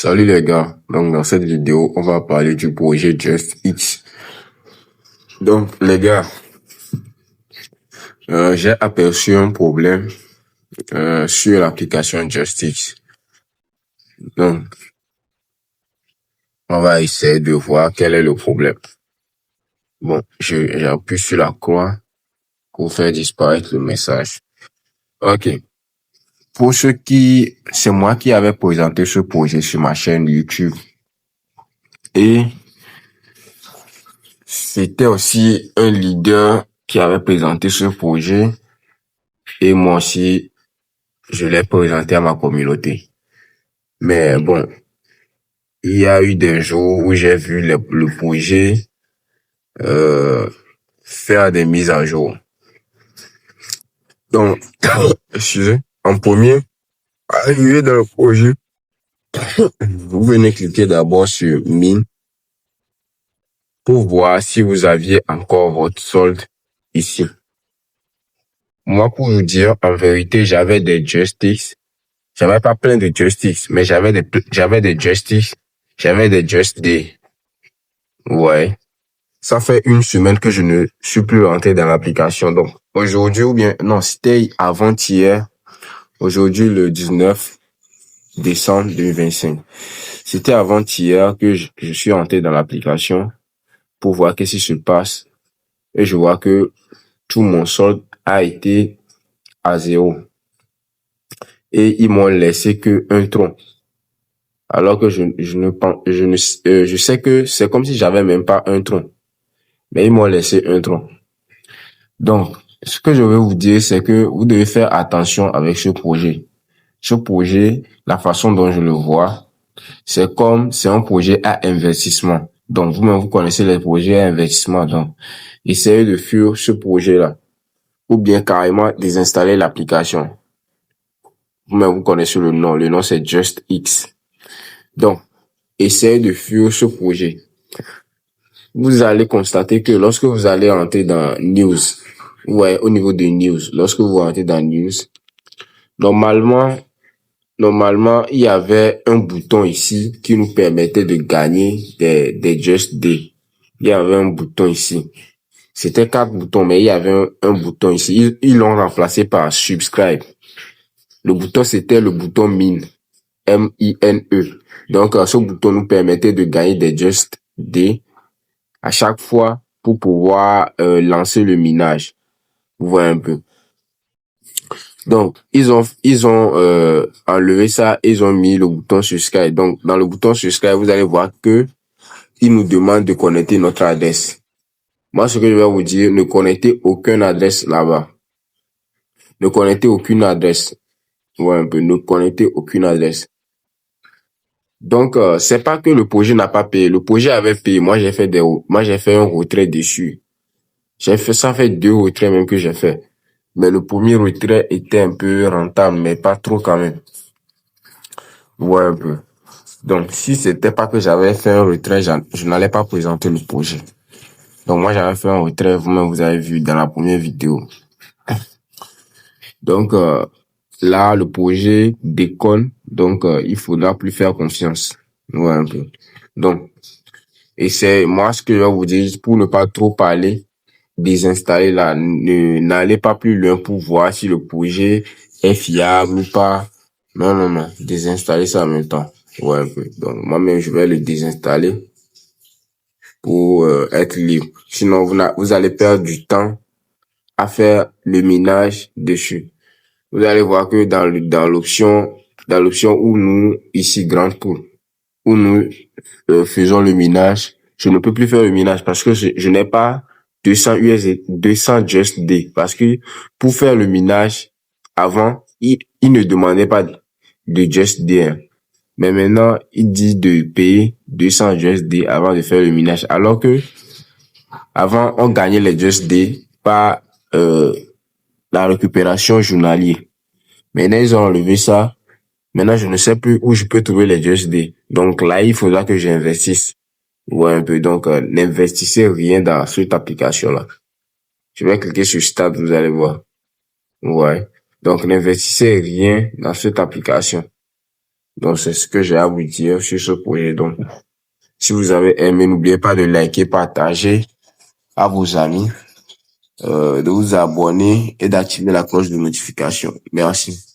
Salut les gars, donc dans cette vidéo, on va parler du projet JustX. Donc les gars, j'ai aperçu un problème sur l'application JustX. Donc, on va essayer de voir quel est le problème. Bon, j'appuie sur la croix pour faire disparaître le message. Ok. Pour ceux c'est moi qui avais présenté ce projet sur ma chaîne YouTube. Et c'était aussi un leader qui avait présenté ce projet. Et moi aussi, je l'ai présenté à ma communauté. Mais bon, il y a eu des jours où j'ai vu le projet faire des mises à jour. Donc, excusez, en premier, arrivé dans le projet, vous venez cliquer d'abord sur Mine pour voir si vous aviez encore votre solde ici. Moi, pour vous dire, en vérité, j'avais des JustX. J'avais pas plein de JustX, mais j'avais des JustX, j'avais des JustD. Ouais. Ça fait une semaine que je ne suis plus rentré dans l'application. Donc, aujourd'hui non, c'était avant-hier. Aujourd'hui, le 19 décembre 2025. C'était avant-hier que je suis rentré dans l'application pour voir qu'est-ce qui se passe. Et je vois que tout mon solde a été à 0. Et ils m'ont laissé que un tronc. Alors que je sais que c'est comme si j'avais même pas un tronc. Mais ils m'ont laissé un tronc. Donc, ce que je veux vous dire, c'est que vous devez faire attention avec ce projet. Ce projet, la façon dont je le vois, c'est un projet à investissement. Donc, vous-même, vous connaissez les projets à investissement. Donc, essayez de fuir ce projet-là. Ou bien carrément désinstaller l'application. Vous-même, vous connaissez le nom. Le nom, c'est JustX. Donc, essayez de fuir ce projet. Vous allez constater que lorsque vous allez entrer dans News, ouais, au niveau de News, lorsque vous rentrez dans News, normalement, il y avait un bouton ici qui nous permettait de gagner des Just Day. Il y avait un bouton ici. C'était 4 boutons, mais il y avait un bouton ici. Ils l'ont remplacé par Subscribe. Le bouton, c'était le bouton Mine. M-I-N-E. Donc, ce bouton nous permettait de gagner des Just Day à chaque fois pour pouvoir lancer le minage. Vous voyez un peu. Donc, ils ont enlevé ça, ils ont mis le bouton subscribe. Donc, dans le bouton subscribe, vous allez voir que il nous demande de connecter notre adresse. Moi, ce que je vais vous dire, ne connectez aucune adresse là-bas. Ne connectez aucune adresse. Vous voyez un peu, ne connectez aucune adresse. Donc, c'est pas que le projet n'a pas payé. Le projet avait payé. Moi, j'ai fait un retrait dessus. Ça fait 2 retraits même que j'ai fait. Mais le premier retrait était un peu rentable, mais pas trop quand même. Ouais, un peu. Donc, si c'était pas que j'avais fait un retrait, je n'allais pas présenter le projet. Donc, moi, j'avais fait un retrait, vous-même, vous avez vu dans la première vidéo. Donc, là, le projet déconne. Donc, il faudra plus faire confiance. Ouais, un peu. Donc, moi, ce que je vais vous dire, pour ne pas trop parler, désinstaller là, n'allez pas plus loin pour voir si le projet est fiable ou pas. Non, désinstaller ça en même temps. Ouais, un peu. Donc, moi-même, je vais le désinstaller pour être libre. Sinon, vous allez perdre du temps à faire le minage dessus. Vous allez voir que dans l'option où nous, ici, Grande Pool, où nous faisons le minage, je ne peux plus faire le minage parce que je n'ai pas 200 Just Day. Parce que pour faire le minage, avant, il ne demandait pas de Just Day. Hein. Mais maintenant, il dit de payer 200 Just Day avant de faire le minage. Alors que, avant, on gagnait les Just Day par la récupération journalière. Maintenant, ils ont enlevé ça. Maintenant, je ne sais plus où je peux trouver les Just Day. Donc là, il faudra que j'investisse. Ouais, un peu. Donc, n'investissez rien dans cette application-là. Je vais cliquer sur Start, vous allez voir. Ouais. Donc, n'investissez rien dans cette application. Donc, c'est ce que j'ai à vous dire sur ce projet. Donc, si vous avez aimé, n'oubliez pas de liker, partager à vos amis, de vous abonner et d'activer la cloche de notification. Merci.